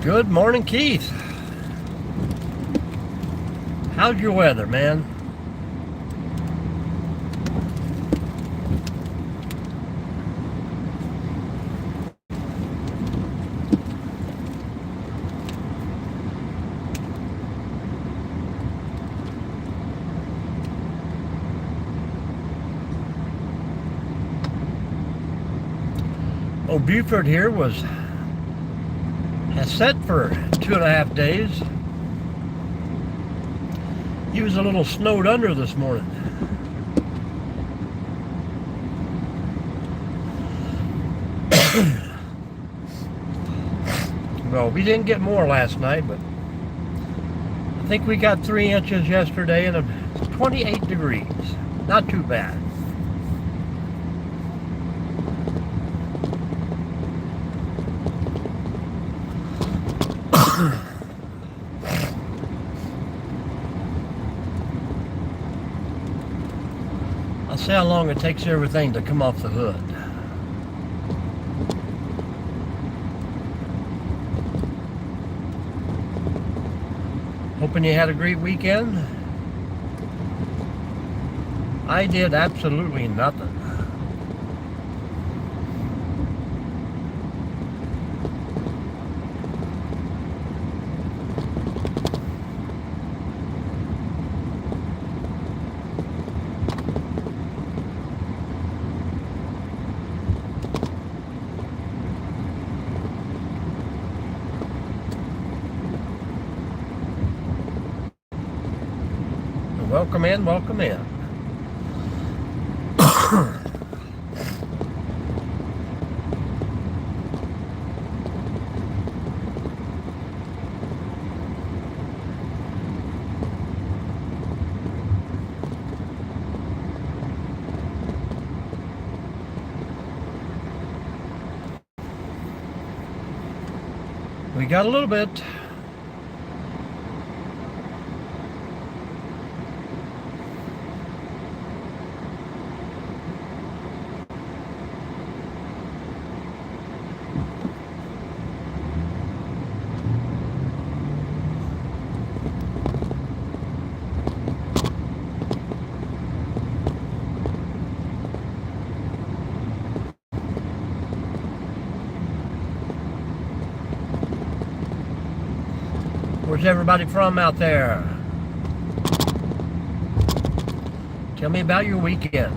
Good morning, Keith. How's your weather, man? Oh, Buford here has set for 2.5 days. He was a little snowed under this morning. Well, we didn't get more last night, but I think we got 3 inches yesterday and it's 28 degrees. Not too bad. I'll see how long it takes everything to come off the hood. Hoping you had a great weekend. I did absolutely nothing. Welcome in, welcome in. We got a little bit. Where's everybody from out there? Tell me about your weekend.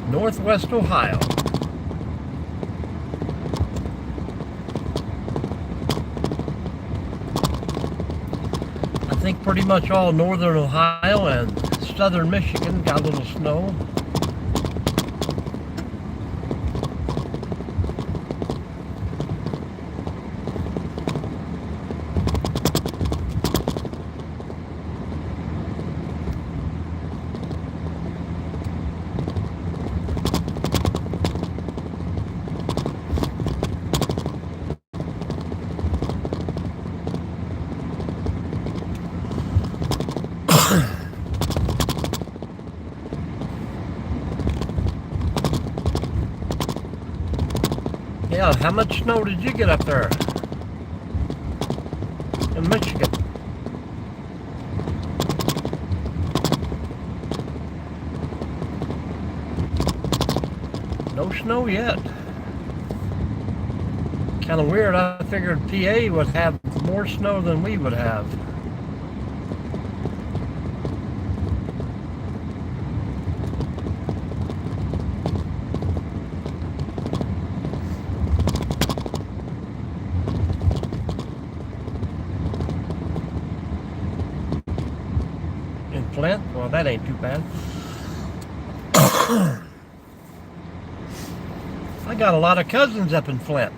Northwest Ohio. I think pretty much all northern Ohio and southern Michigan got a little snow. Yeah, how much snow did you get up there in Michigan? No snow yet. Kind of weird. I figured PA would have more snow than we would have. Flint? Well, that ain't too bad. I got a lot of cousins up in Flint.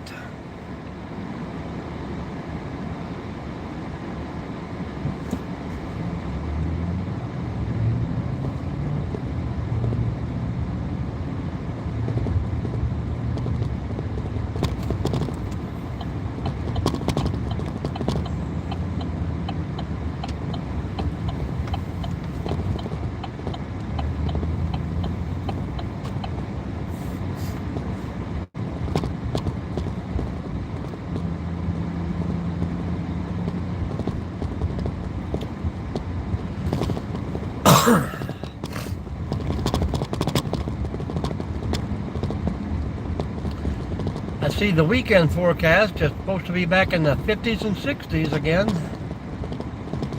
I see the weekend forecast is supposed to be back in the 50s and 60s again.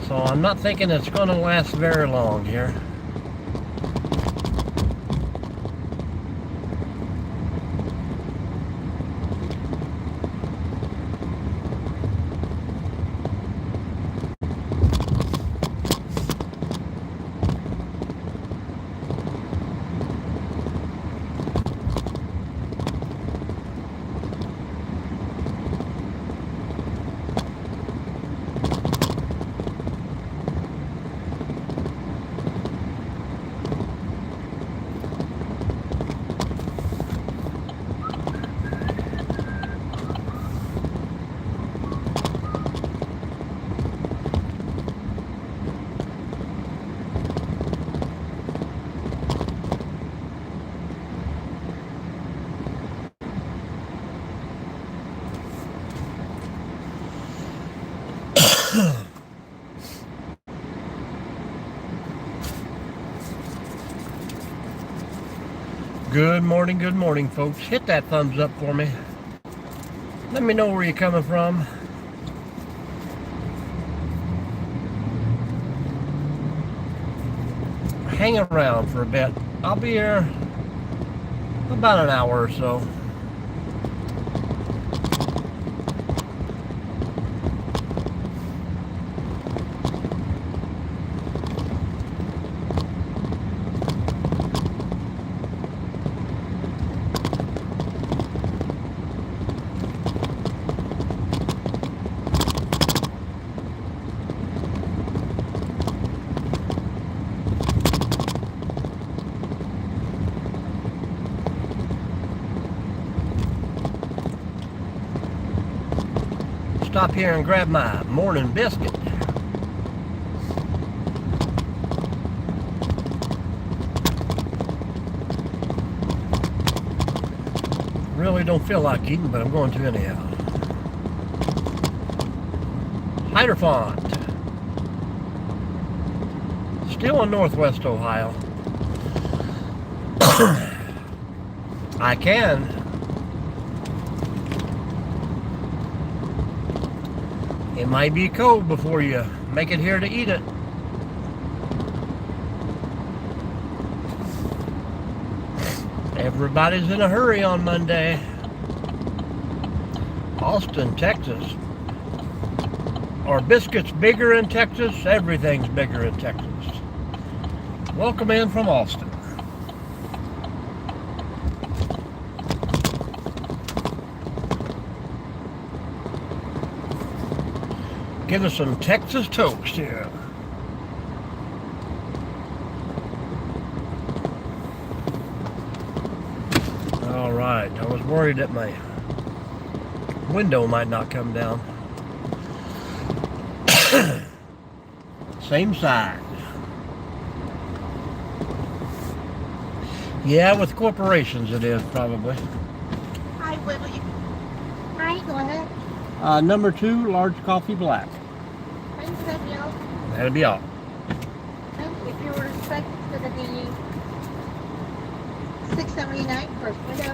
So I'm not thinking it's going to last very long here. Good morning, folks. Hit that thumbs up for me. Let me know where you're coming from. Hang around for a bit. I'll be here about an hour or so. Stop here and grab my morning biscuit. Really don't feel like eating, but I'm going to anyhow. Hydrophant. Still in Northwest Ohio. I can. It might be cold before you make it here to eat it. Everybody's in a hurry on Monday. Austin, Texas. Are biscuits bigger in Texas? Everything's bigger in Texas. Welcome in from Austin. Give us some Texas toast here. All right, I was worried that my window might not come down. Same size. Yeah, with corporations it is probably. Hi, what will you? Hi, go ahead. Number 2, large coffee black. Thanks, that'd be all. That'll be all. If you were expecting, it's going to be $6.79 first window.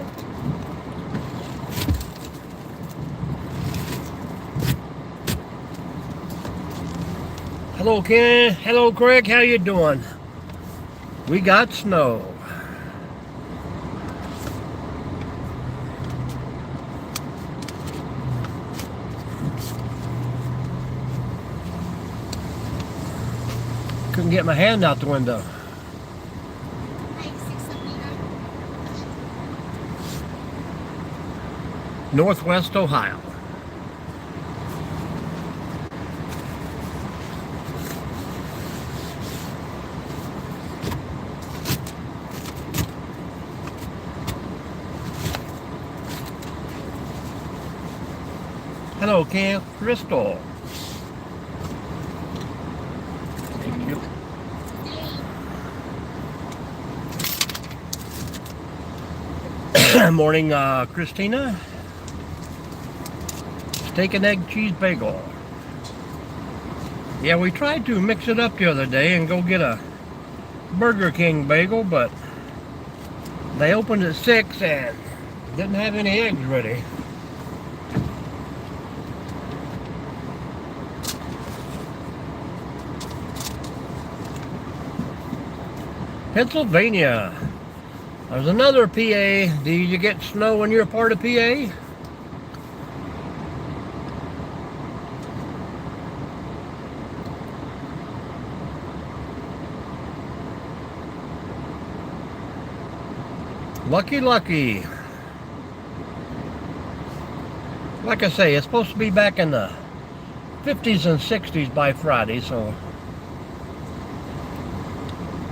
Hello, Ken. Hello, Craig. How you doing? We got snow. Couldn't get my hand out the window. Northwest Ohio. Hello, Camp Crystal. Thank you. Morning, Christina. Steak and egg cheese bagel. Yeah, we tried to mix it up the other day and go get a Burger King bagel, but they opened at 6 and didn't have any eggs ready. Pennsylvania. There's another PA. Do you get snow when you're a part of PA? Lucky, lucky. Like I say, it's supposed to be back in the 50s and 60s by Friday, so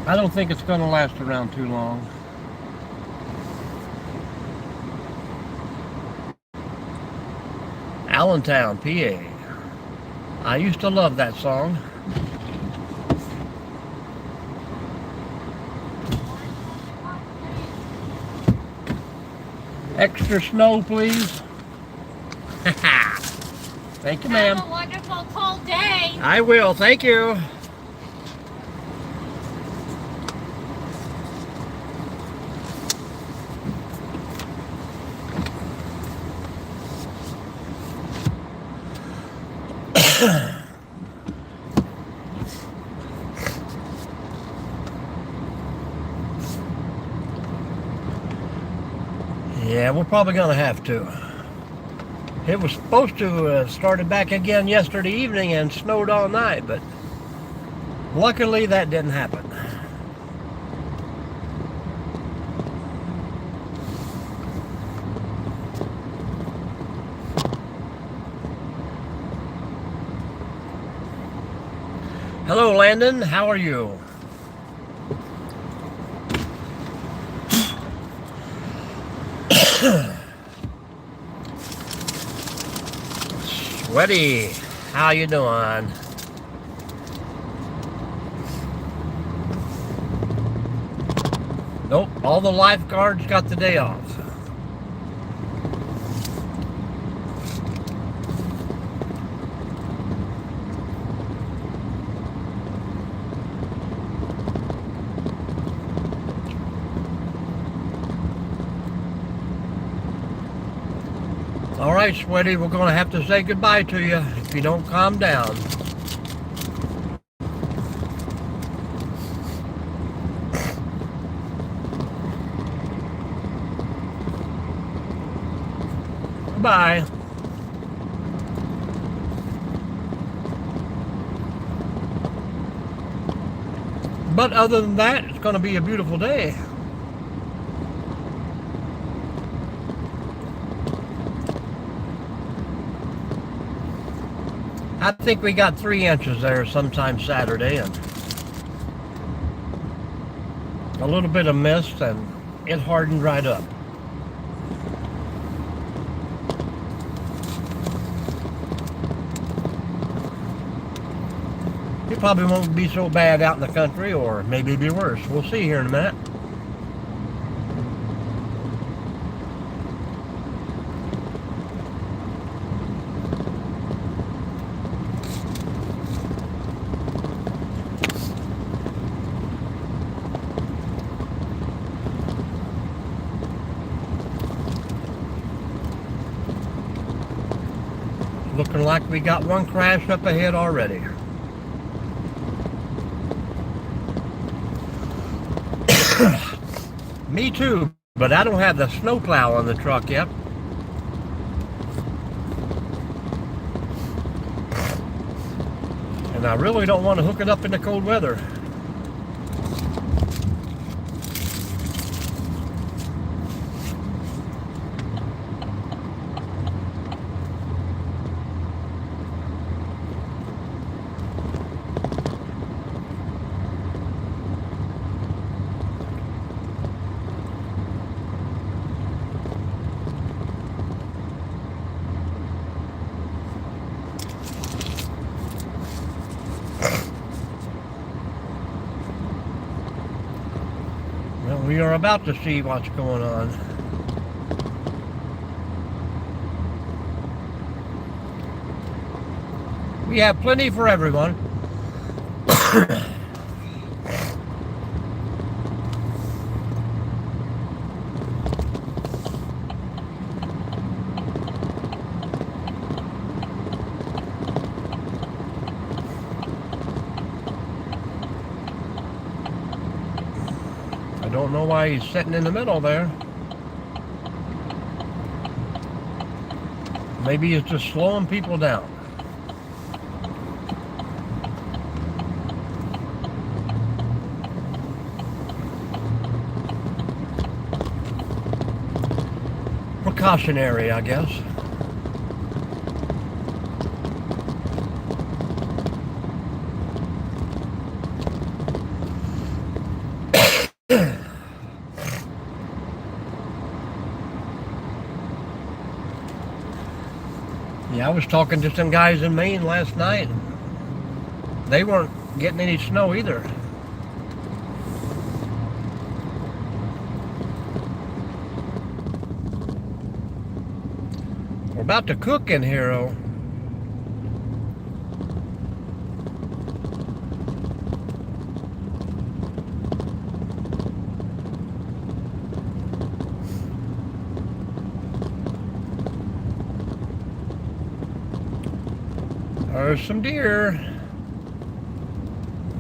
I don't think it's going to last around too long. Allentown, PA. I used to love that song. Extra snow, please. Thank you, ma'am. Have a wonderful cold day. I will. Thank you. Yeah, we're probably going to have to. It was supposed to have started back again yesterday evening and snowed all night, but luckily that didn't happen. Hello, Landon. How are you? Sweaty, how you doing? Nope, all the lifeguards got the day off. All right, Sweaty, we're going to have to say goodbye to you if you don't calm down. Bye. But other than that, it's going to be a beautiful day. I think we got 3 inches there sometime Saturday, and a little bit of mist, and it hardened right up. It probably won't be so bad out in the country, or maybe be worse. We'll see here in a minute. Looking like we got one crash up ahead already. Me too, but I don't have the snowplow on the truck yet. And I really don't want to hook it up in the cold weather. Well, we are about to see what's going on. We have plenty for everyone. don't know why he's sitting in the middle there. Maybe he's just slowing people down. Precautionary, I guess. Yeah, I was talking to some guys in Maine last night. They weren't getting any snow either. We're about to cook in here, though. There's some deer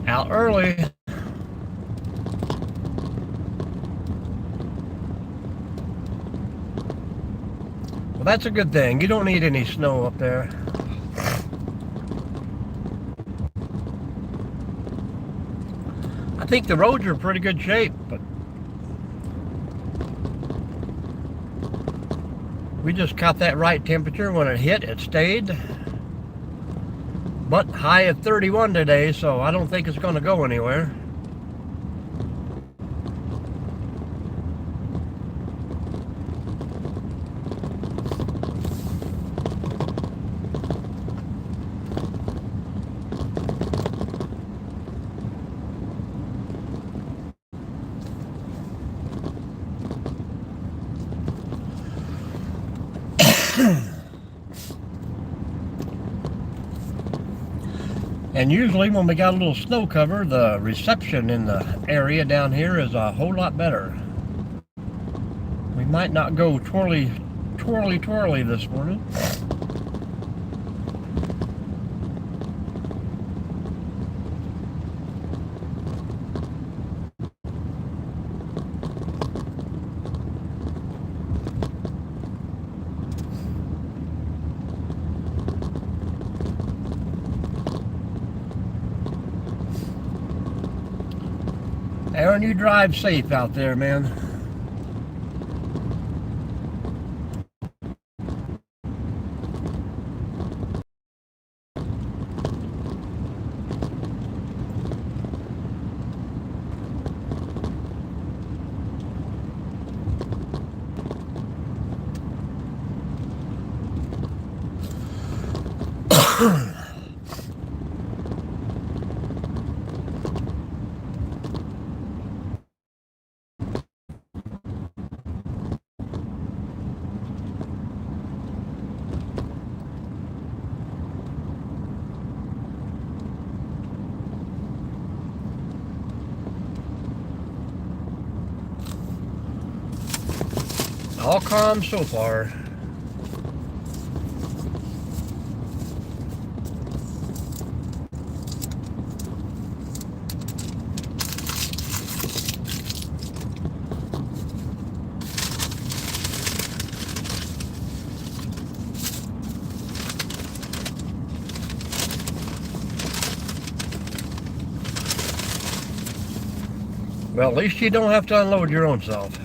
out early. Well, that's a good thing. You don't need any snow up there. I think the roads are in pretty good shape, but we just caught that right temperature. When it hit, it stayed. But high of 31 today, so I don't think it's going to go anywhere. And usually when we got a little snow cover, the reception in the area down here is a whole lot better. We might not go twirly this morning. Aaron, you drive safe out there, man. All calm so far. Well, at least you don't have to unload your own self.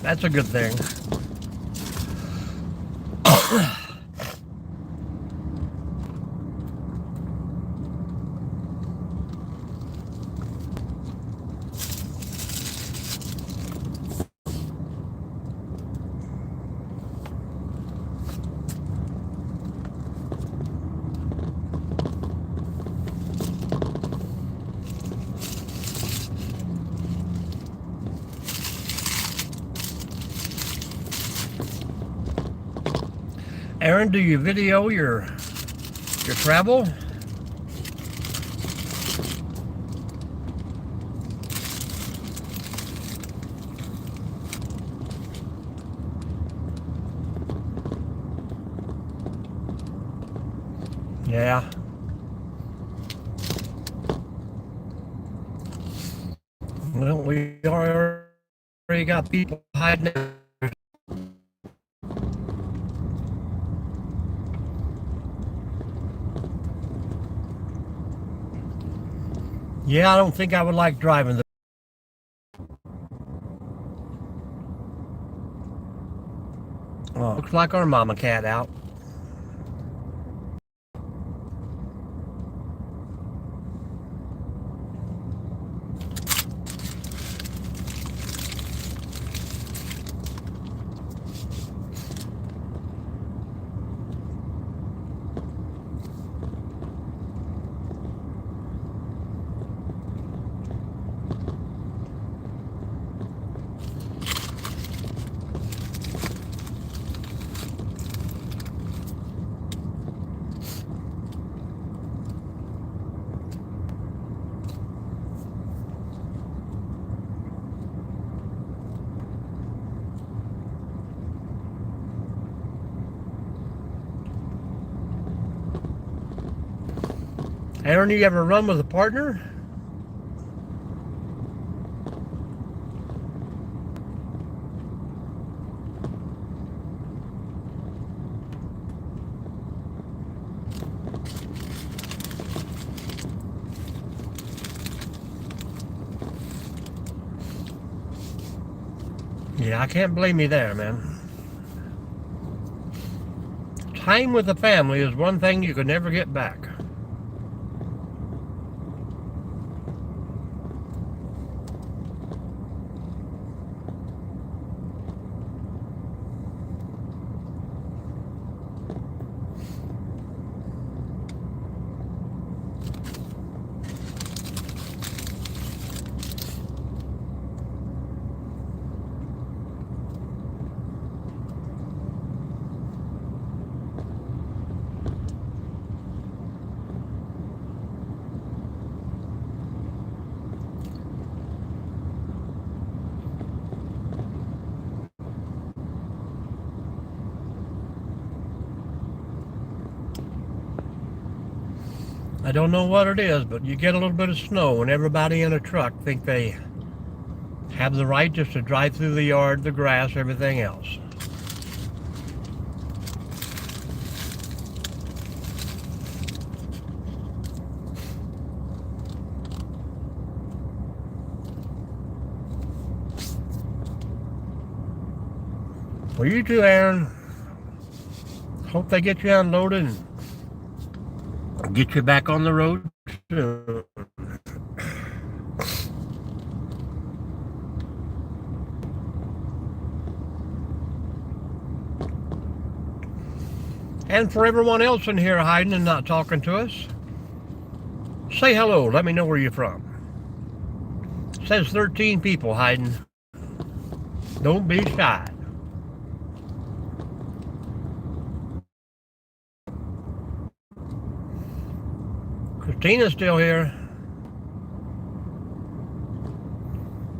That's a good thing. Aaron, do you video your travel? Yeah. Well, we are already got people hiding out. Yeah, I don't think I would like driving the... Oh, looks like our mama cat out. Aaron, you ever run with a partner? Yeah, I can't blame you there, man. Time with the family is one thing you could never get back. I don't know what it is, but you get a little bit of snow and everybody in a truck think they have the right just to drive through the yard, the grass, everything else. Well, you too, Aaron. Hope they get you unloaded and get you back on the road soon. And for everyone else in here hiding and not talking to us, say hello. Let me know where you're from. It says 13 people hiding. Don't be shy. Christina's still here.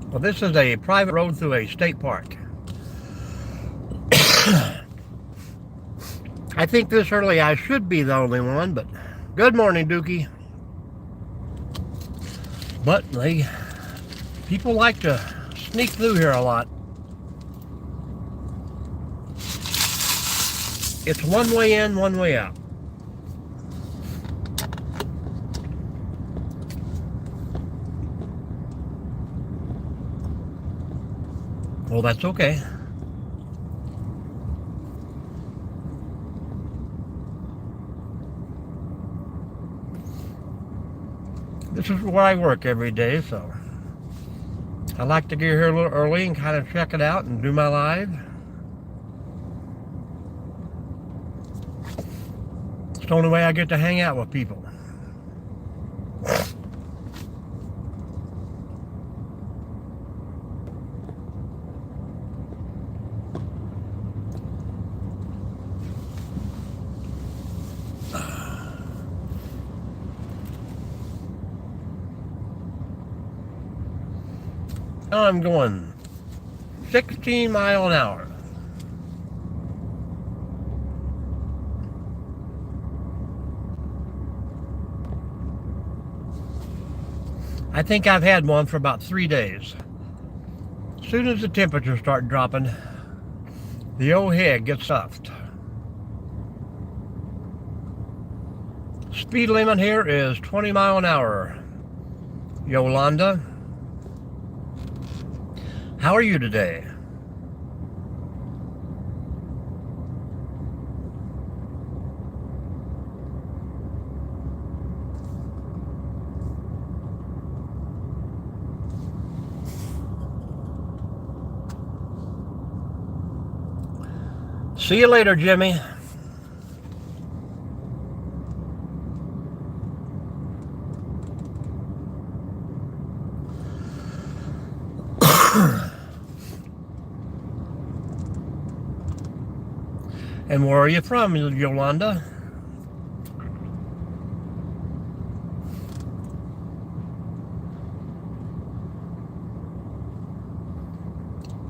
Well, this is a private road through a state park. I think this early I should be the only one, but good morning, Dookie. But people like to sneak through here a lot. It's one way in, one way out. Well, that's okay. This is where I work every day, so I like to get here a little early and kind of check it out and do my live. It's the only way I get to hang out with people. I'm going 16 miles an hour. I think I've had one for about 3 days. soon as the temperatures start dropping, the old head gets stuffed. Speed limit here is 20 miles an hour. Yolanda, how are you today? See you later, Jimmy. And where are you from, Yolanda?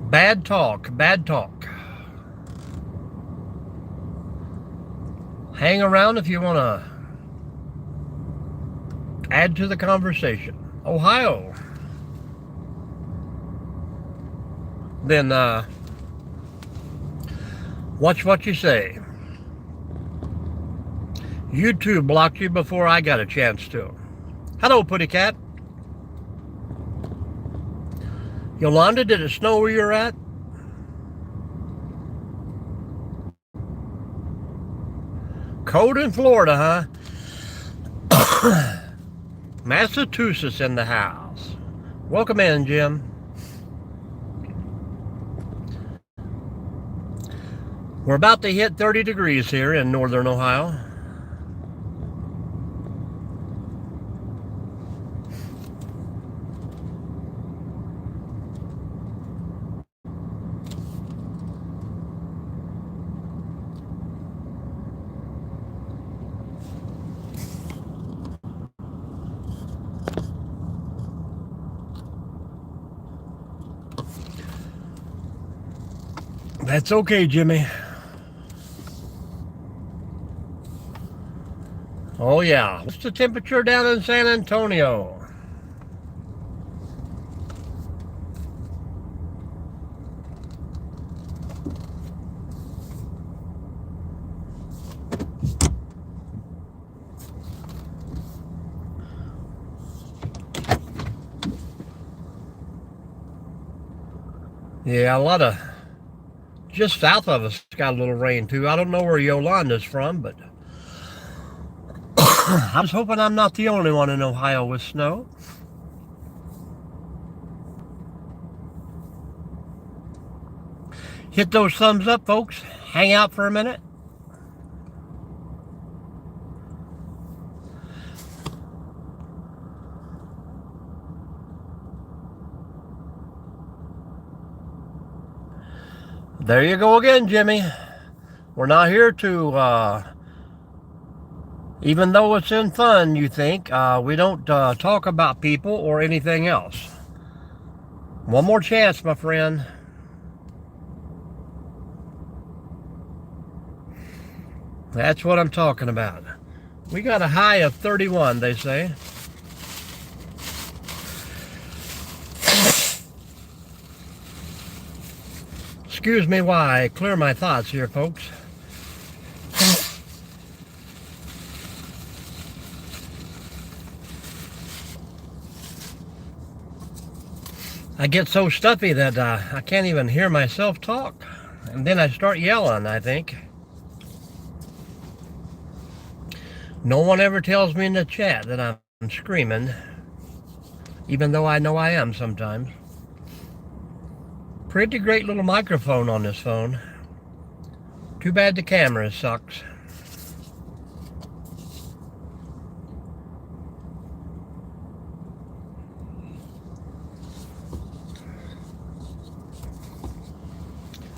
Bad talk, bad talk. Hang around if you want to add to the conversation. Ohio. Then watch what you say. YouTube blocked you before I got a chance to. Hello, Putty Cat. Yolanda, did it snow where you're at? Cold in Florida, huh? Massachusetts in the house. Welcome in, Jim. We're about to hit 30 degrees here in northern Ohio. That's okay, Jimmy. Oh yeah, what's the temperature down in San Antonio? Yeah, a lot of, just south of us got a little rain too. I don't know where Yolanda's from, but I was hoping I'm not the only one in Ohio with snow. Hit those thumbs up, folks. Hang out for a minute. There you go again, Jimmy. We're not here to, even though it's in fun, you think, we don't talk about people or anything else. One more chance, my friend. That's what I'm talking about. We got a high of 31, they say. Excuse me while I clear my thoughts here, folks. I get so stuffy that I can't even hear myself talk. And then I start yelling, I think. No one ever tells me in the chat that I'm screaming, even though I know I am sometimes. Pretty great little microphone on this phone. Too bad the camera sucks.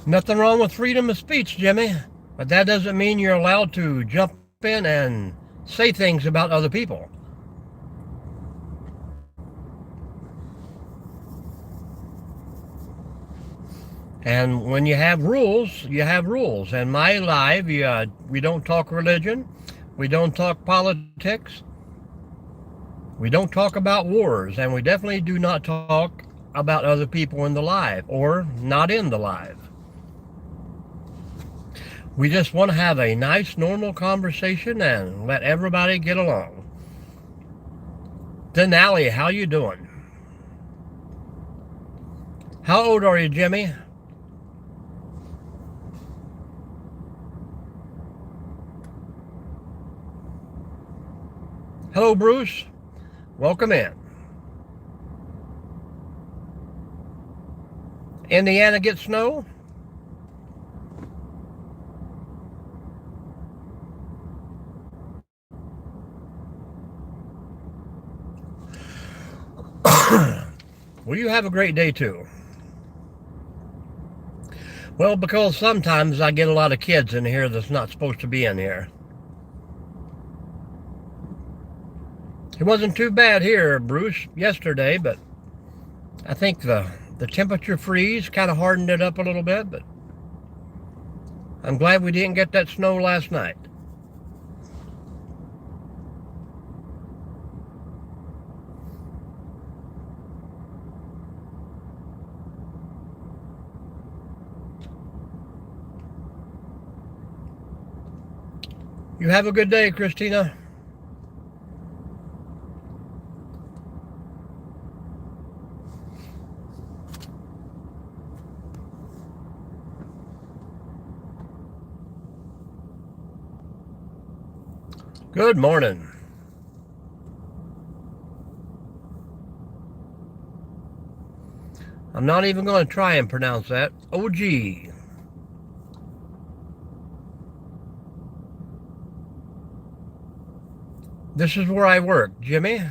Nothing wrong with freedom of speech, Jimmy, but that doesn't mean you're allowed to jump in and say things about other people. And when you have rules, you have rules. And my live, we don't talk religion, we don't talk politics, we don't talk about wars, and we definitely do not talk about other people in the live or not in the live. We just want to have a nice, normal conversation and let everybody get along. Denali, how you doing? How old are you, Jimmy? Hello, Bruce. Welcome in. Indiana get snow? Well, you have a great day too. Well, because sometimes I get a lot of kids in here that's not supposed to be in here. It wasn't too bad here, Bruce, yesterday, but I think the temperature freeze kind of hardened it up a little bit, but I'm glad we didn't get that snow last night. You have a good day, Christina. Good morning. I'm not even going to try and pronounce that. OG. This is where I work, Jimmy.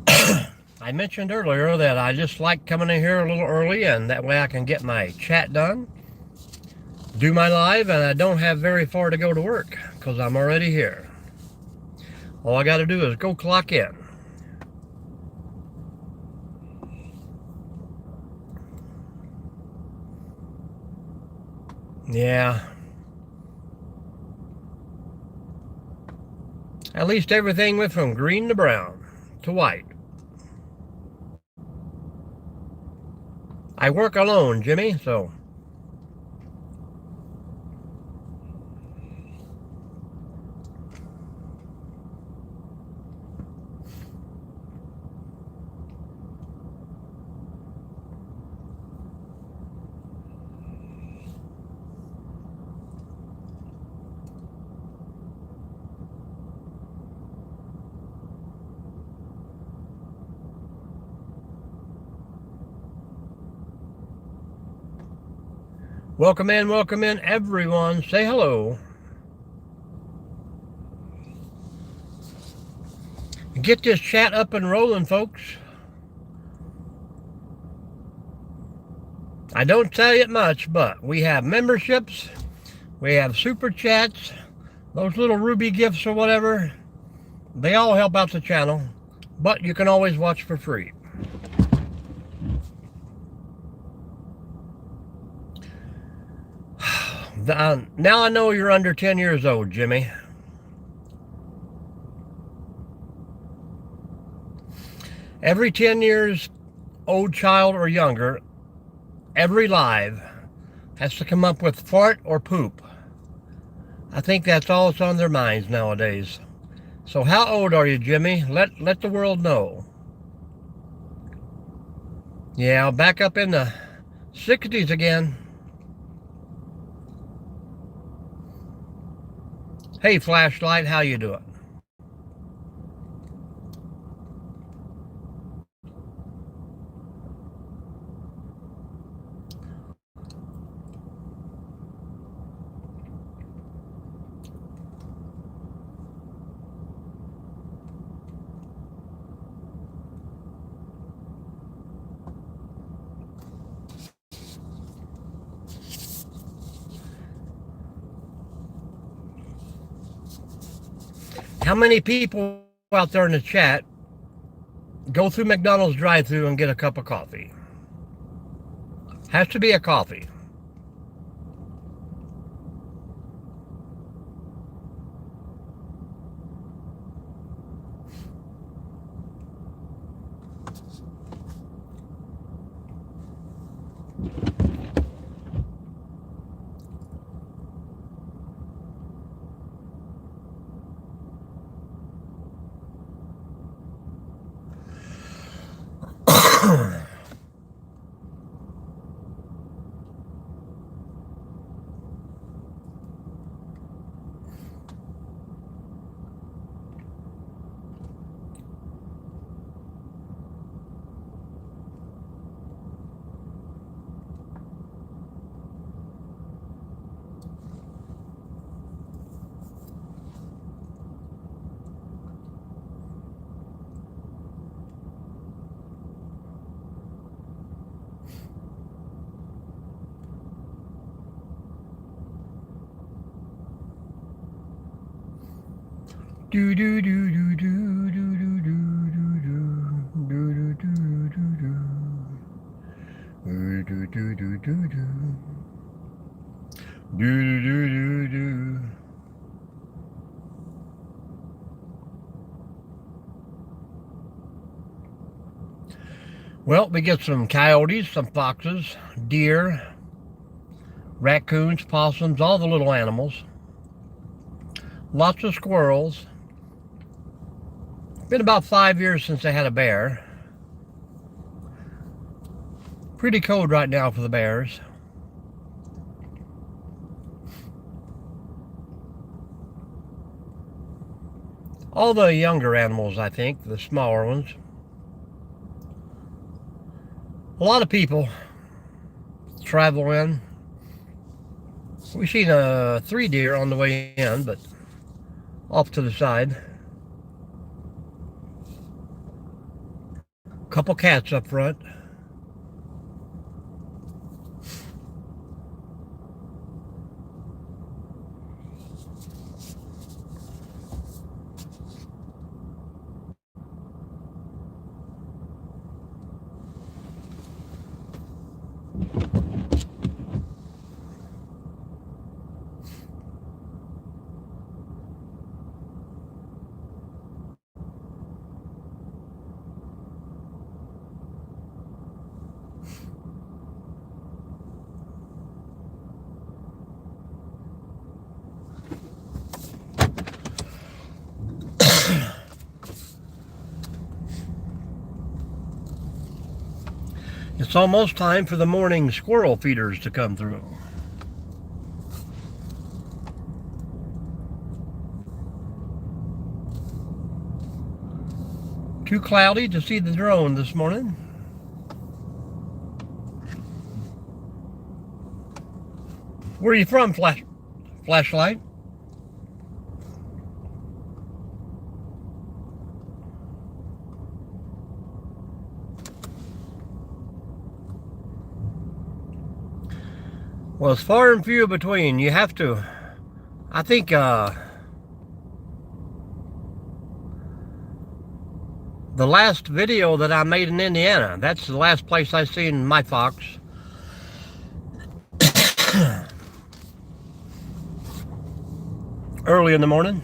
I mentioned earlier that I just like coming in here a little early, and that way I can get my chat done, do my live, and I don't have very far to go to work because I'm already here. All I got to do is go clock in. Yeah. At least everything went from green to brown to white. I work alone, Jimmy, so. Welcome in, everyone. Say hello. Get this chat up and rolling, folks. I don't tell you it much, but we have memberships, we have super chats, those little Ruby gifts or whatever. They all help out the channel, but you can always watch for free. Now I know you're under 10 years old, Jimmy. Every 10 years old child or younger, every live has to come up with fart or poop. I think that's all that's on their minds nowadays. So how old are you, Jimmy? Let the world know. Yeah, back up in the 60s again. Hey, Flashlight, how you doing? How many people out there in the chat go through McDonald's drive-thru and get a cup of coffee? Has to be a coffee. Do do do do do do do do do do do do do do do do do. Well, we get some coyotes, some foxes, deer, raccoons, possums, all the little animals. Lots of squirrels. Been about 5 years since I had a bear. Pretty cold right now for the bears. All the younger animals, I think, the smaller ones. A lot of people travel in. We've seen 3 deer on the way in, but off to the side. Couple cats up front. It's almost time for the morning squirrel feeders to come through. Too cloudy to see the drone this morning. Where are you from, flashlight? Well, it's far and few between. You have to, I think, the last video that I made in Indiana, that's the last place I seen my fox. Early in the morning.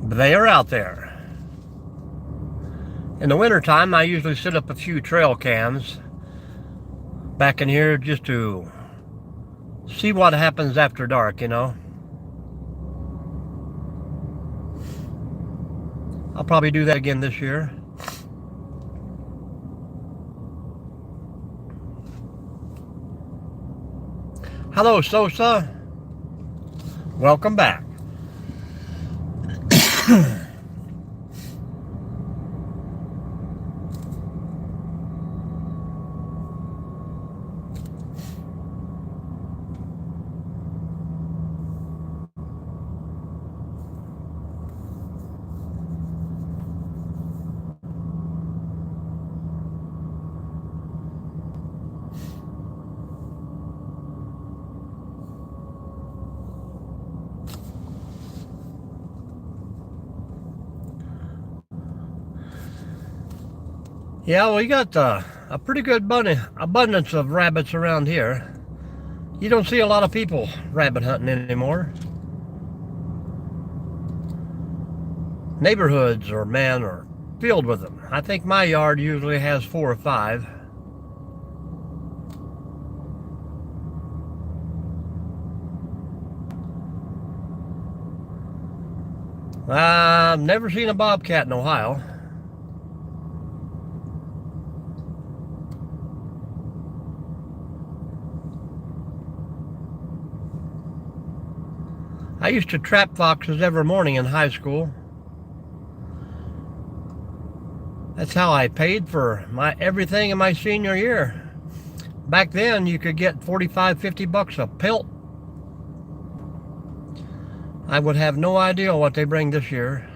But they are out there. In the wintertime, I usually set up a few trail cams back in here just to see what happens after dark, you know. I'll probably do that again this year. Hello, Sosa. Welcome back. Yeah, well, you got a pretty good abundance of rabbits around here. You don't see a lot of people rabbit hunting anymore. neighborhoods or men are filled with them. I think my yard usually has 4 or 5. I've never seen a bobcat in Ohio. I used to trap foxes every morning in high school. That's how I paid for everything in my senior year. Back then, you could get 45, 50 bucks a pelt. I would have no idea what they bring this year.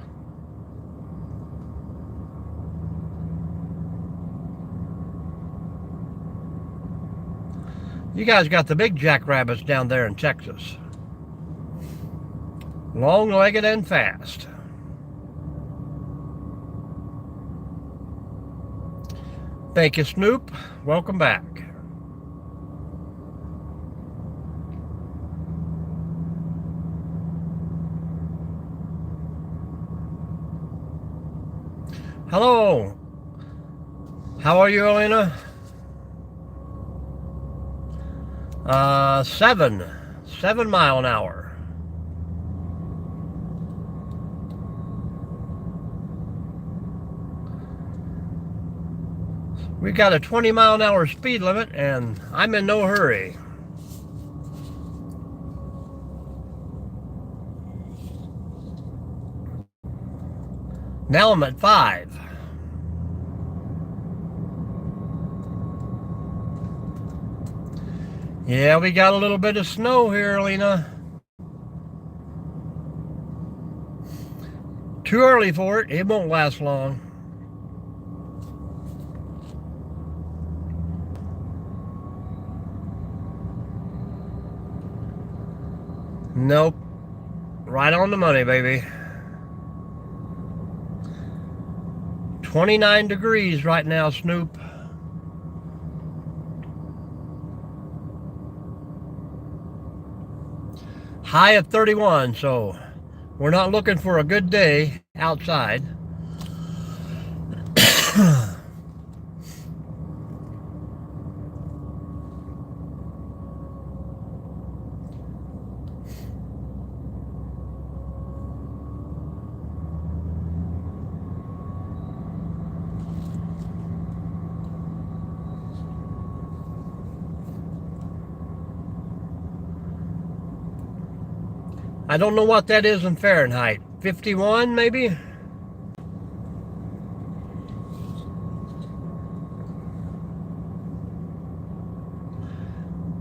You guys got the big jackrabbits down there in Texas. Long-legged and fast. Thank you, Snoop. Welcome back. Hello. How are you, Elena? 7 mile an hour. We got a 20 mile an hour speed limit and I'm in no hurry. Now I'm at 5. Yeah, we got a little bit of snow here, Lena. Too early for it. It won't last long. Nope. Right on the money, baby. 29 degrees right now, Snoop. High of 31, so we're not looking for a good day outside. I don't know what that is in Fahrenheit. 51 maybe?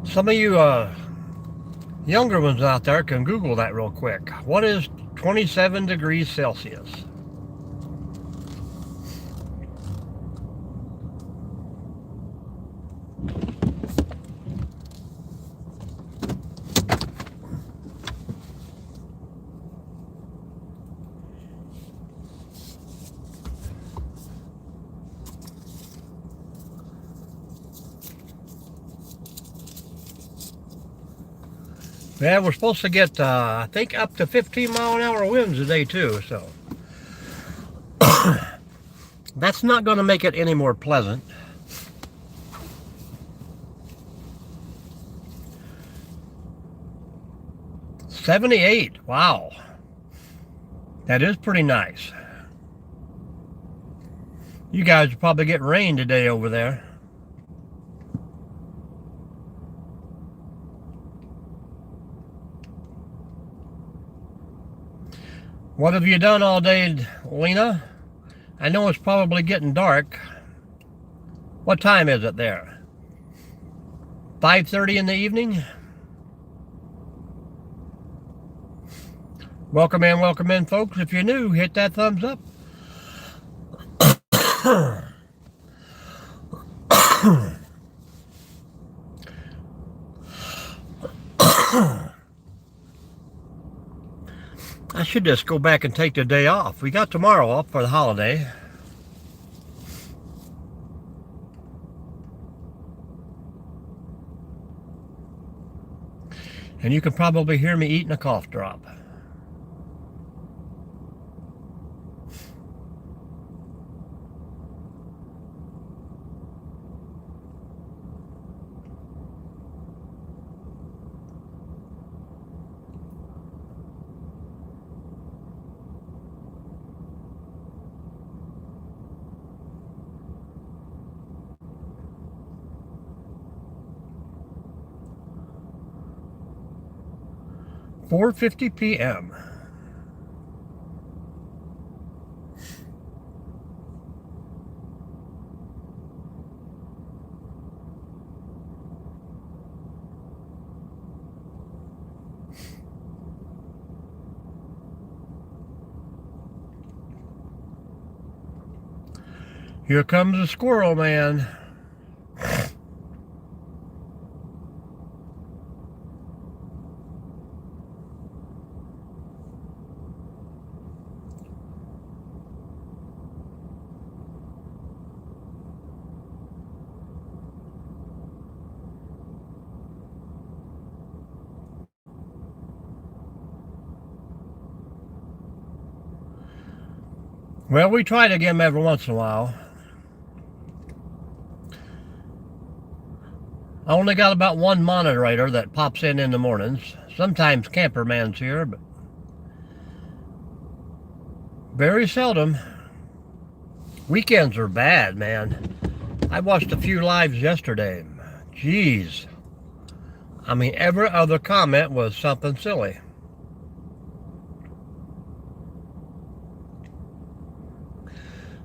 Some of you younger ones out there can Google that real quick. What is 27 degrees Celsius? Yeah, we're supposed to get, I think, up to 15 mile an hour winds today, too, so. That's not going to make it any more pleasant. $78, wow. That is pretty nice. You guys will probably get rain today over there. What have you done all day, Lena? I know it's probably getting dark. What time is it there? 5:30 in the evening? Welcome in, folks. If you're new, hit that thumbs up. I should just go back and take the day off. We got tomorrow off for the holiday. And you can probably hear me eating a cough drop. 4:50 p.m. Here comes the squirrel man. Well, we try to get them every once in a while. I only got about one moderator that pops in the mornings. Sometimes Camperman's here, but very seldom. Weekends are bad, man. I watched a few lives yesterday. Jeez. I mean, every other comment was something silly.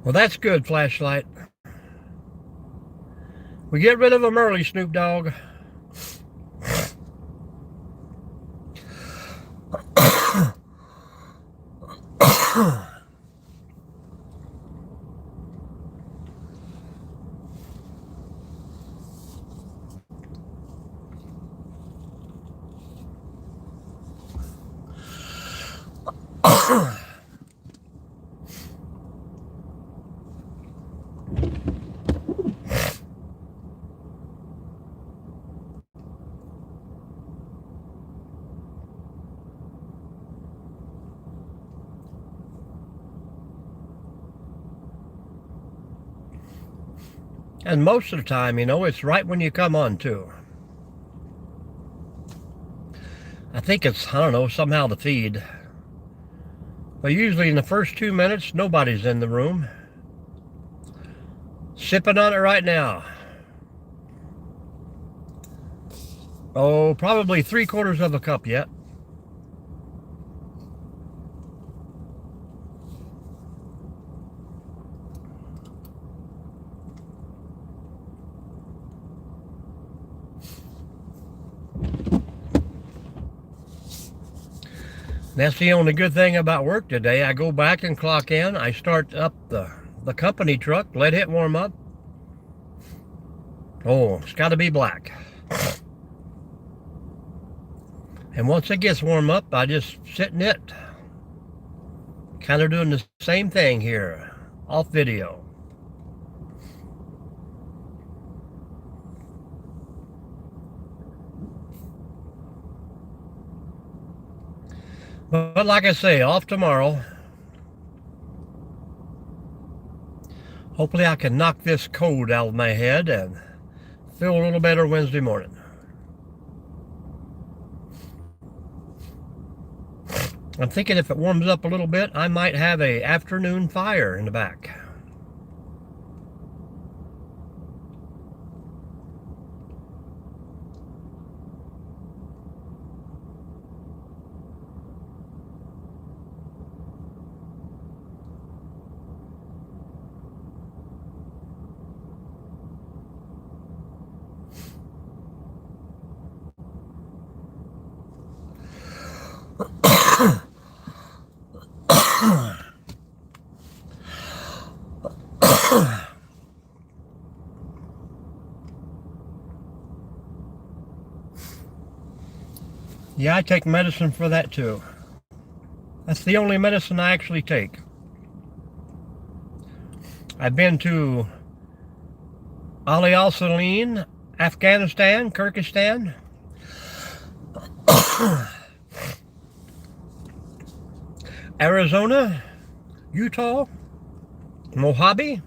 Well, that's good, Flashlight. We get rid of them early, Snoop Dogg. And most of the time, you know, it's right when you come on, too. I think it's, I don't know, somehow the feed. But usually in the first 2 minutes, nobody's in the room. Sipping on it right now. Oh, probably 3/4 of a cup yet. That's the only good thing about work today. I go back and clock in. I start up the company truck, let it warm up. Oh, it's got to be black. And once it gets warm up, I just sit in it. Kind of doing the same thing here, off video. But like I say, off tomorrow. Hopefully I can knock this cold out of my head and feel a little better Wednesday morning. I'm thinking if it warms up a little bit, I might have an afternoon fire in the back. Yeah, I take medicine for that too. That's the only medicine I actually take. I've been to Ali al-Saleen, Afghanistan, Kyrgyzstan, Arizona, Utah, Mojave,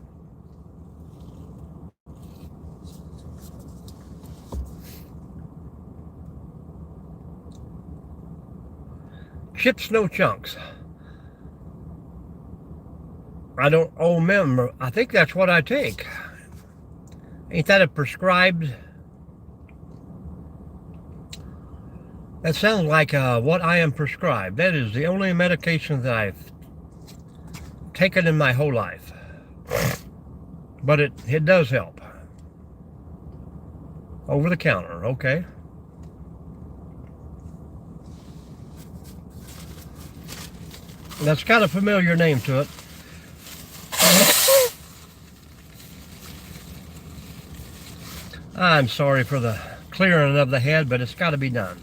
chips, no chunks. I don't remember. I think that's what I take. Ain't that a prescribed? That sounds like what I am prescribed. That is the only medication that I've taken in my whole life. But it does help. Over the counter, okay. That's got a familiar name to it. I'm sorry for the clearing of the head, but it's got to be done.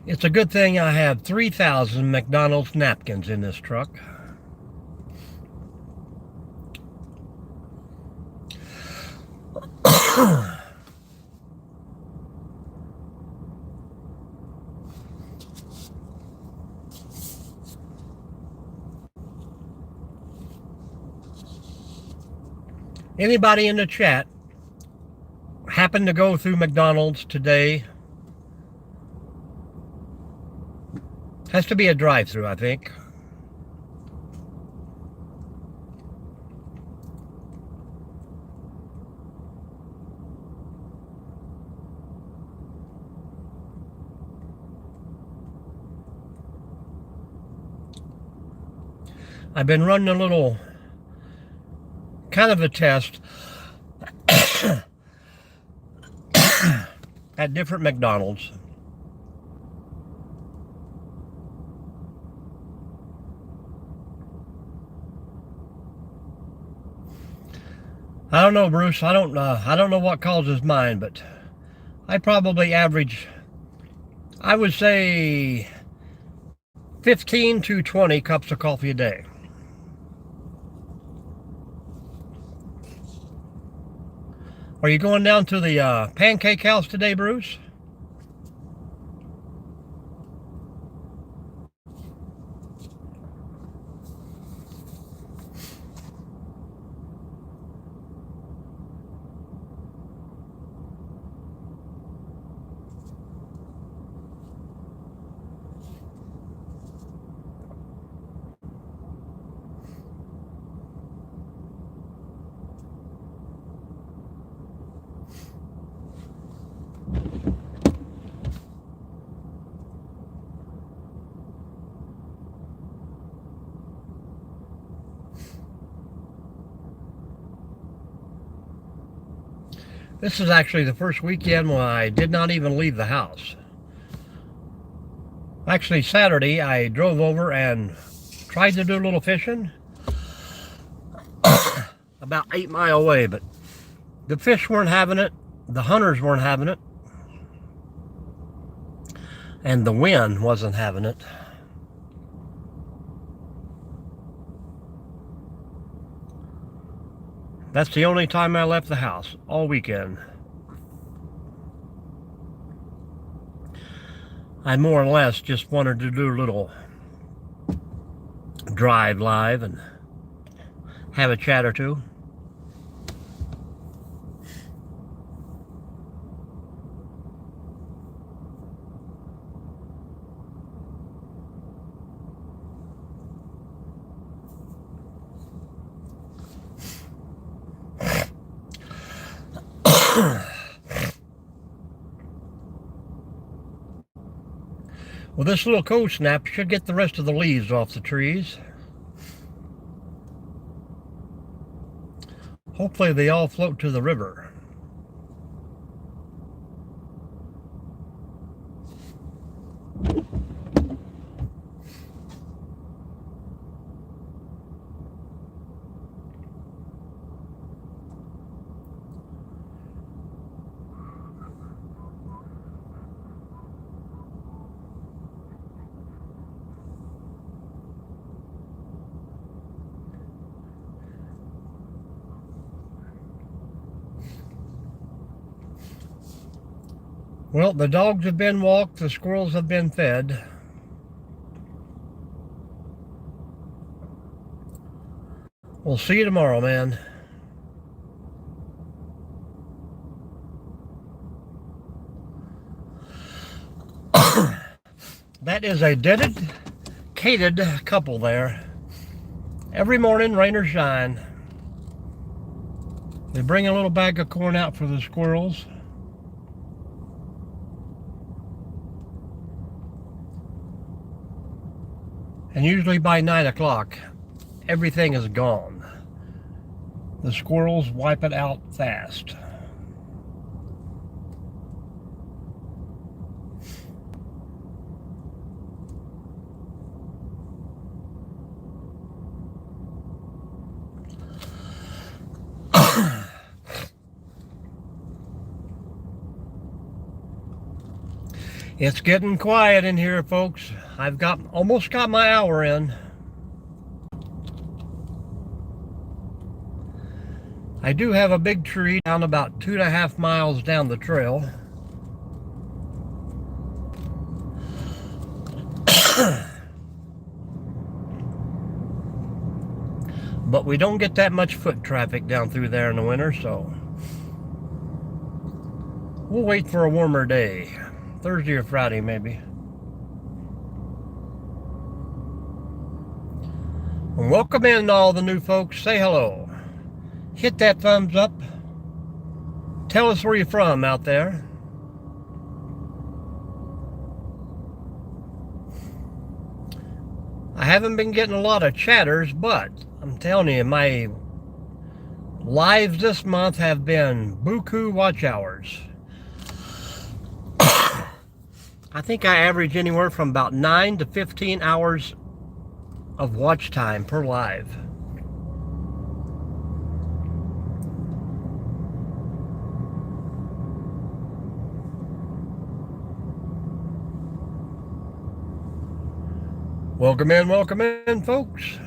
It's a good thing I have 3,000 McDonald's napkins in this truck. Anybody in the chat happen to go through McDonald's today? Has to be a drive-through, I think. I've been running a little, kind of a test at different McDonald's. I don't know, Bruce. I don't know what causes mine, but I probably average, I would say, 15 to 20 cups of coffee a day. Are you going down to the pancake house today, Bruce? This is actually the first weekend when I did not even leave the house. Actually, Saturday, I drove over and tried to do a little fishing. About 8 miles away, but the fish weren't having it. The hunters weren't having it. And the wind wasn't having it. That's the only time I left the house, all weekend. I more or less just wanted to do a little drive live and have a chat or two. Well, this little cold snap should get the rest of the leaves off the trees. Hopefully they all float to the river. Well, the dogs have been walked, the squirrels have been fed. We'll see you tomorrow, man. That is a dedicated couple there. Every morning, rain or shine. They bring a little bag of corn out for the squirrels. And usually by 9 o'clock, everything is gone. The squirrels wipe it out fast. It's getting quiet in here, folks. I've almost got my hour in. I do have a big tree down about 2.5 miles down the trail. But we don't get that much foot traffic down through there in the winter, so we'll wait for a warmer day. Thursday or Friday, maybe. And welcome in all the new folks. Say hello. Hit that thumbs up. Tell us where you're from out there. I haven't been getting a lot of chatters, but I'm telling you, my lives this month have been buku watch hours. I think I average anywhere from about 9 to 15 hours of watch time per live. Welcome in, folks.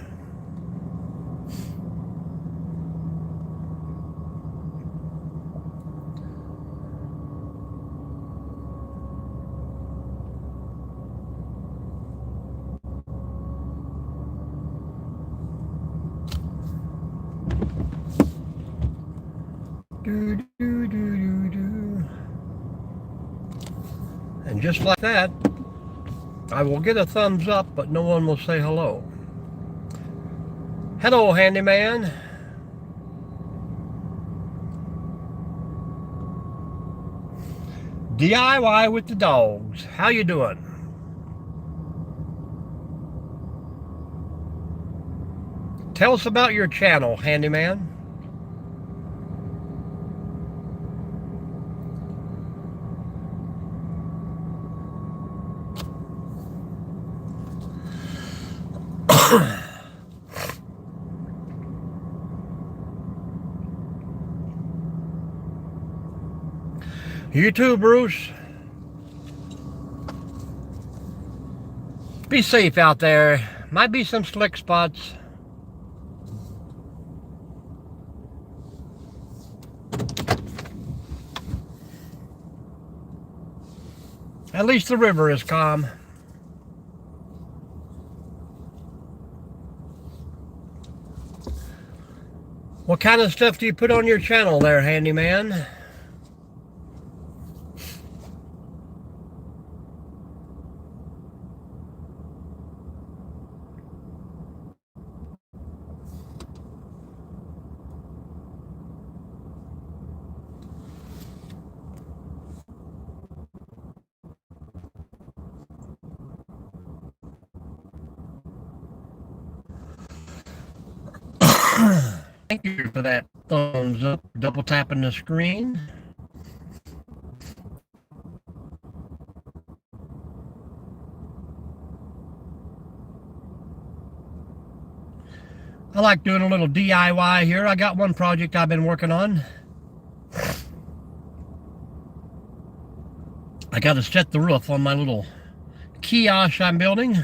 And just like that, I will get a thumbs up, but no one will say hello. Hello, handyman. DIY with the dogs. How you doing? Tell us about your channel, handyman. You too, Bruce. Be safe out there. Might be some slick spots. At least the river is calm. What kind of stuff do you put on your channel there, handyman? Thank you for that thumbs up, double tapping the screen. I like doing a little DIY here. I got one project I've been working on. I got to set the roof on my little kiosk I'm building.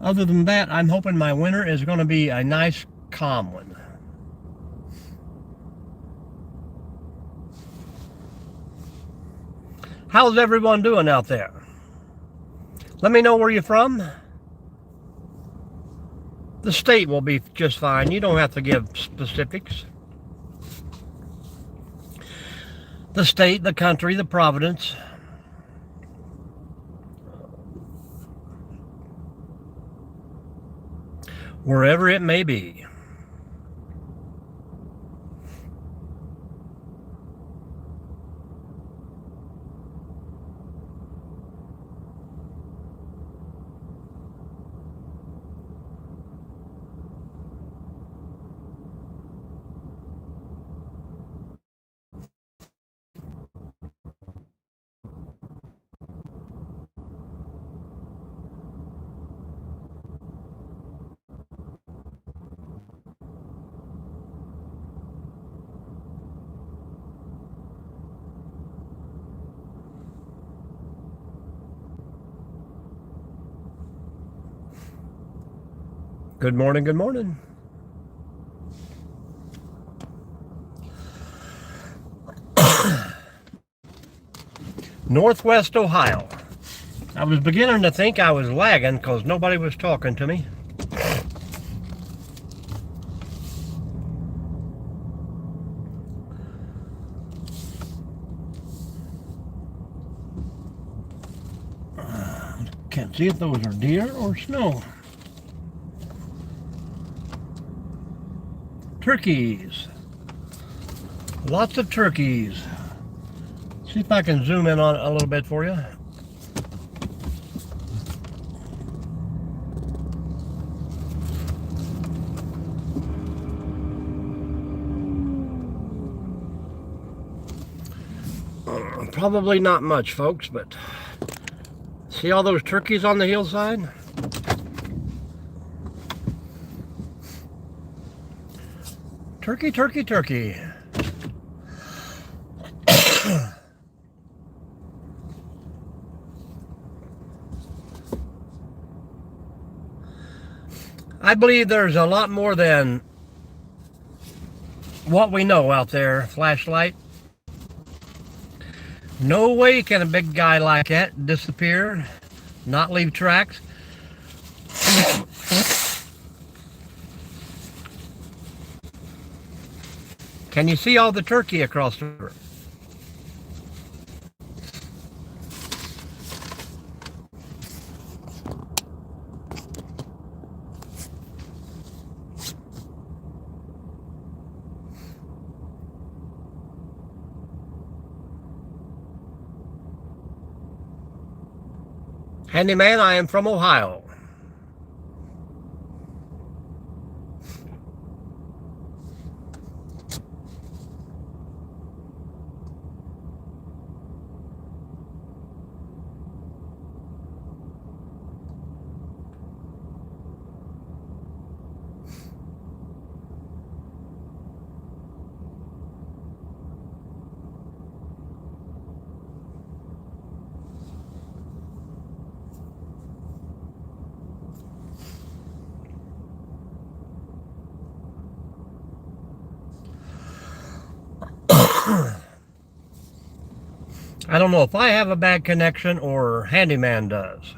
Other than that, I'm hoping my winter is going to be a nice, calm one. How's everyone doing out there? Let me know where you're from. The state will be just fine. You don't have to give specifics. The state, the country, the province. Wherever it may be. Good morning, good morning. Northwest Ohio. I was beginning to think I was lagging because nobody was talking to me. Can't see if those are deer or snow. Turkeys. Lots of turkeys. See if I can zoom in on it a little bit for you. Probably not much, folks, but see all those turkeys on the hillside? Turkey, turkey, turkey. I believe there's a lot more than what we know out there. Flashlight. No way can a big guy like that disappear, not leave tracks. Can you see all the turkey across the river? Handyman, I am from Ohio. I don't know if I have a bad connection or Handyman does.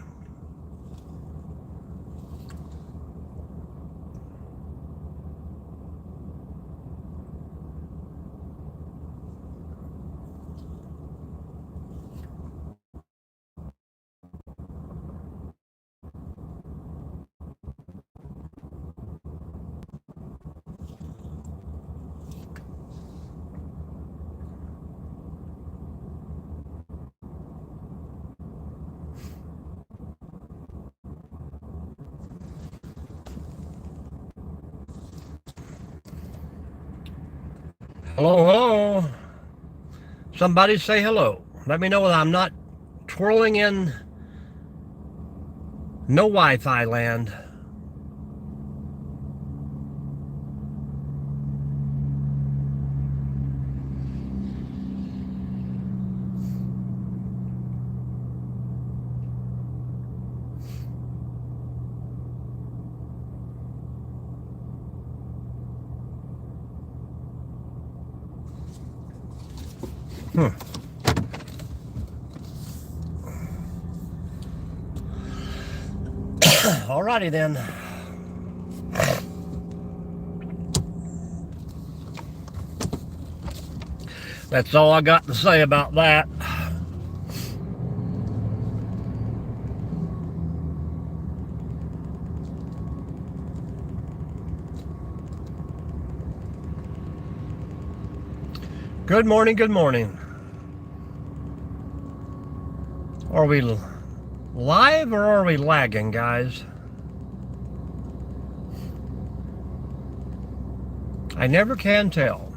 Hello, hello. Somebody say hello. Let me know that I'm not twirling in no Wi-Fi land. Alrighty then. That's all I got to say about that. Good morning, good morning. Are we live or are we lagging, guys? I never can tell.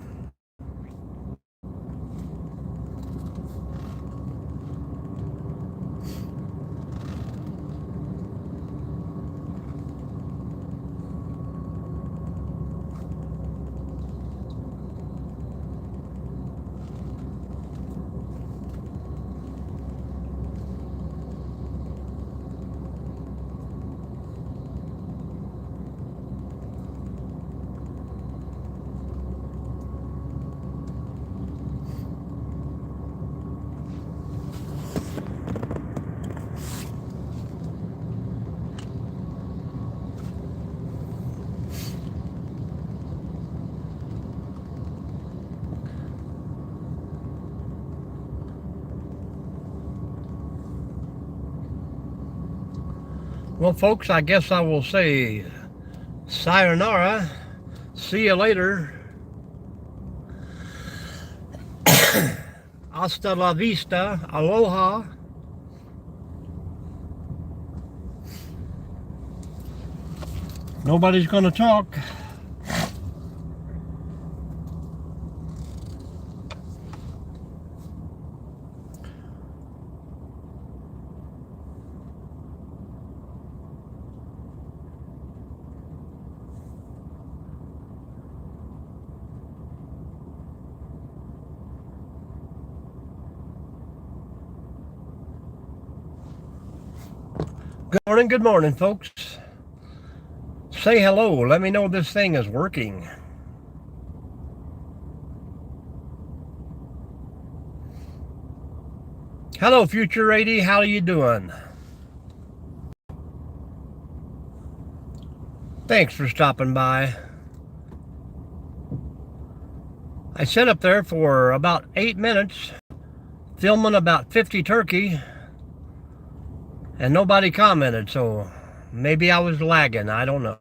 Well, folks, I guess I will say sayonara. See you later. Hasta la vista. Aloha. Nobody's going to talk. Good morning, folks. Say hello. Let me know this thing is working. Hello, Future 80. How are you doing? Thanks for stopping by. I sat up there for about 8 minutes filming about 50 turkey and nobody commented, so maybe I was lagging. I don't know.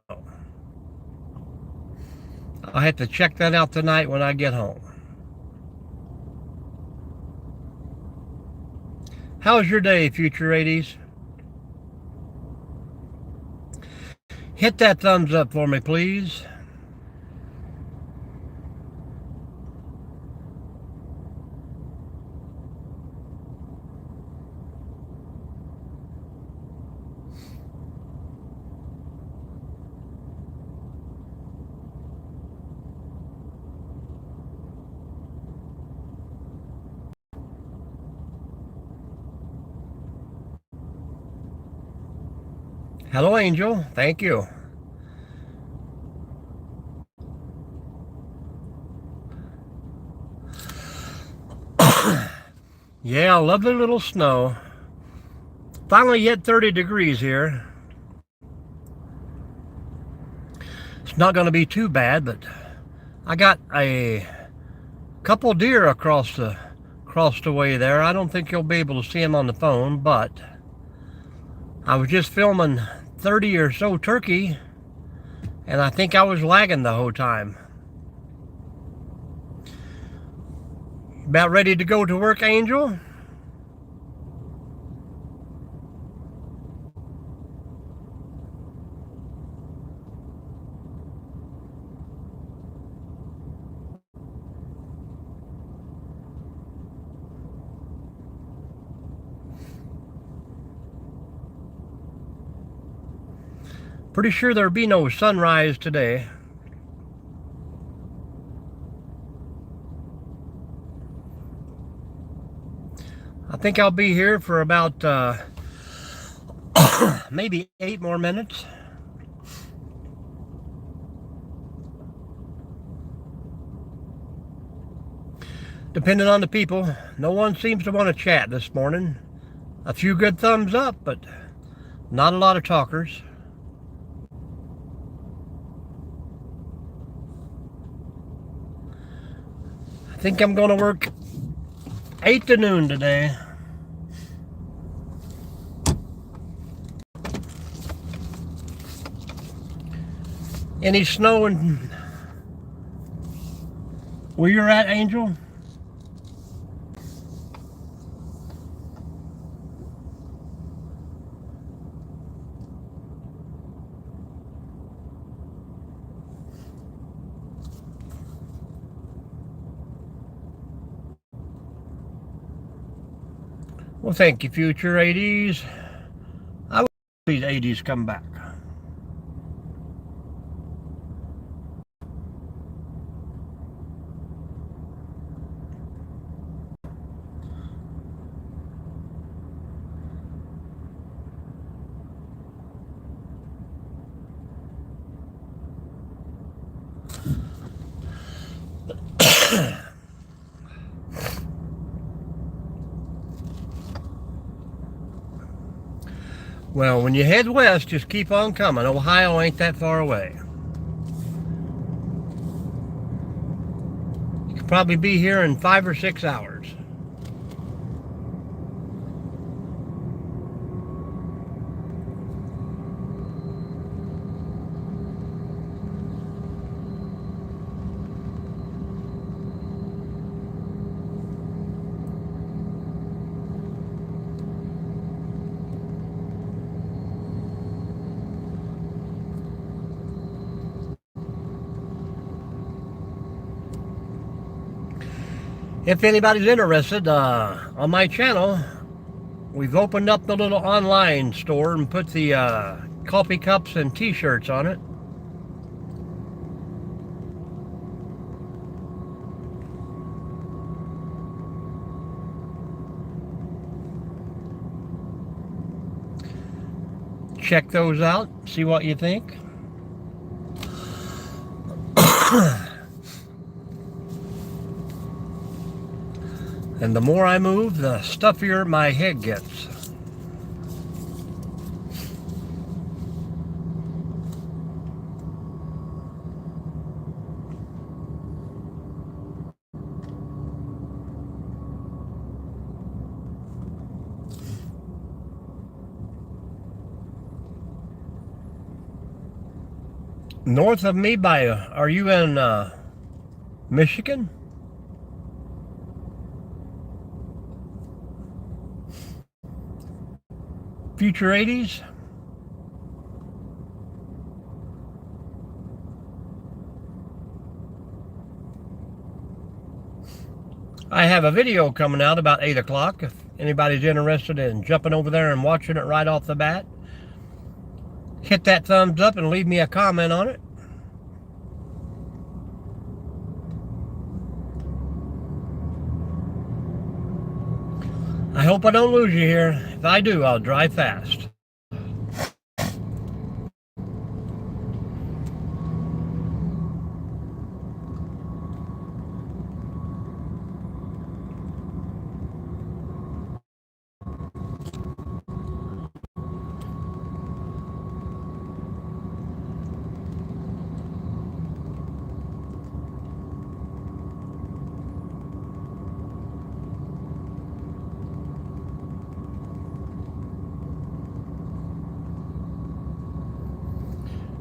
I'll have to check that out tonight when I get home. How's your day, Future 80s? Hit that thumbs up for me, please. Hello, Angel. Thank you. Yeah, lovely little snow. Finally hit 30 degrees here. It's not going to be too bad, but I got a couple deer across the way there. I don't think you'll be able to see them on the phone, but I was just filming 30 or so turkey, and I think I was lagging the whole time. About ready to go to work, Angel? Pretty sure there'll be no sunrise today. I think I'll be here for about maybe 8 more minutes. Depending on the people. No one seems to want to chat this morning. A few good thumbs up, but not a lot of talkers. I think I'm going to work 8 to noon today. Any snow in where you're at, Angel? Well, thank you, Future 80s. I wish these 80s come back. Well, when you head west, just keep on coming. Ohio ain't that far away. You could probably be here in 5 or 6 hours. If anybody's interested, on my channel, we've opened up the little online store and put the coffee cups and t-shirts on it. Check those out, see what you think. And the more I move, the stuffier my head gets. North of me are you in Michigan? Future 80s? I have a video coming out about 8 o'clock if anybody's interested in jumping over there and watching it right off the bat. Hit that thumbs up and leave me a comment on it. I hope I don't lose you here. If I do, I'll drive fast.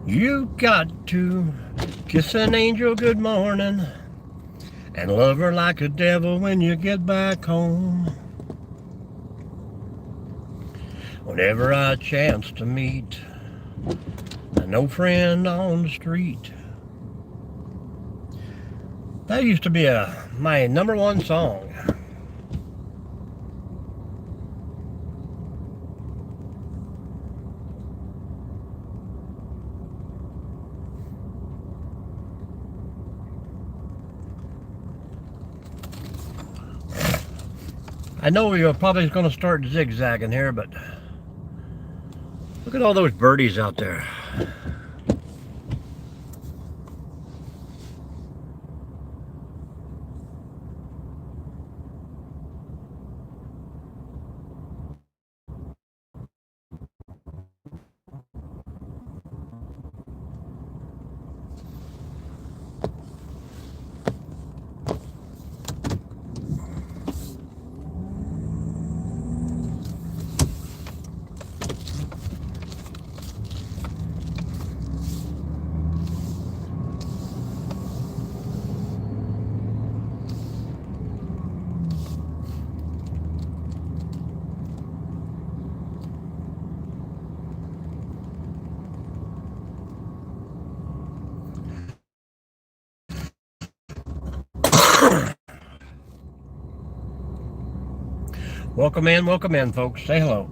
You got to kiss an angel good morning and love her like a devil when you get back home. Whenever I chance to meet an old friend on the street. That used to be my #1 song. I know you're probably going to start zigzagging here, but look at all those birdies out there. Welcome in, folks. Say hello.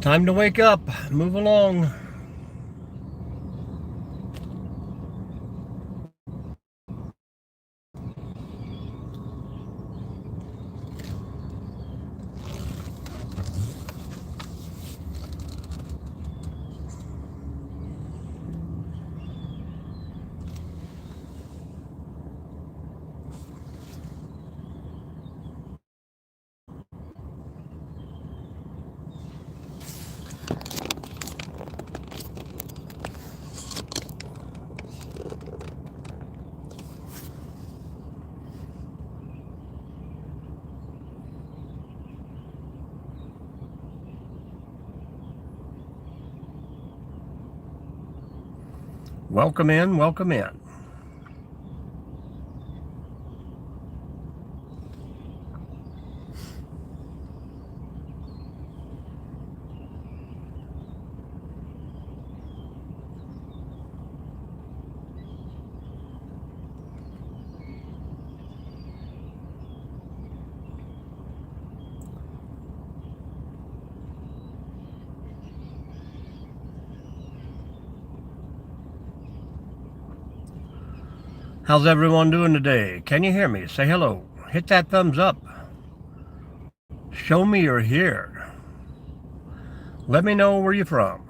Time to wake up, move along. Welcome in, welcome in. How's everyone doing today? Can you hear me? Say hello. Hit that thumbs up. Show me you're here. Let me know where you're from.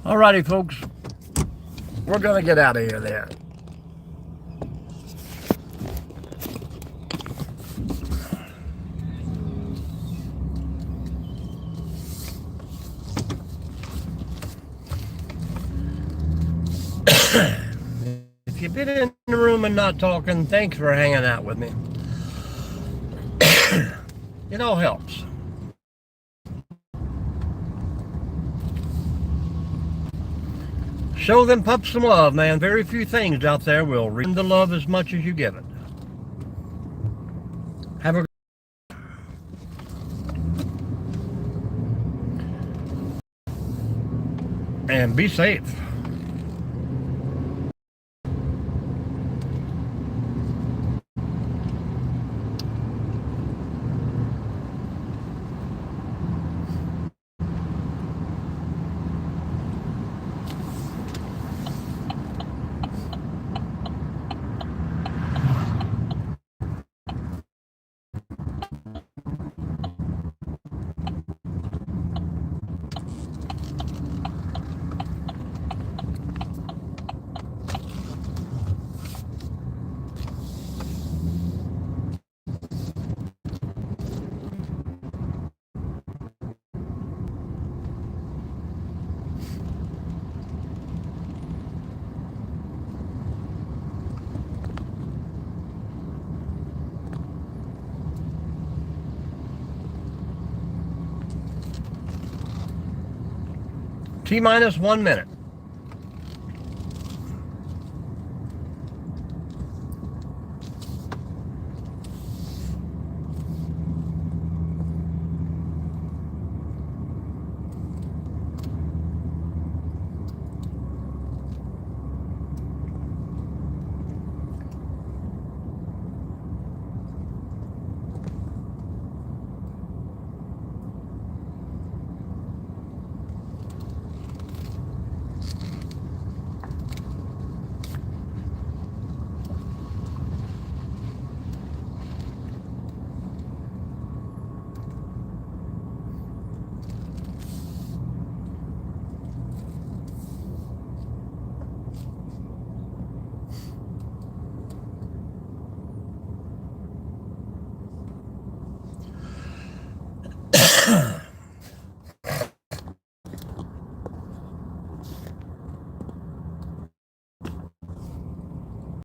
Alrighty, folks. We're gonna get out of here then. If you've been in the room and not talking, thanks for hanging out with me. It all helps. Show them pups some love, man. Very few things out there will return the love as much as you give it. Have a and be safe. T-minus 1 minute.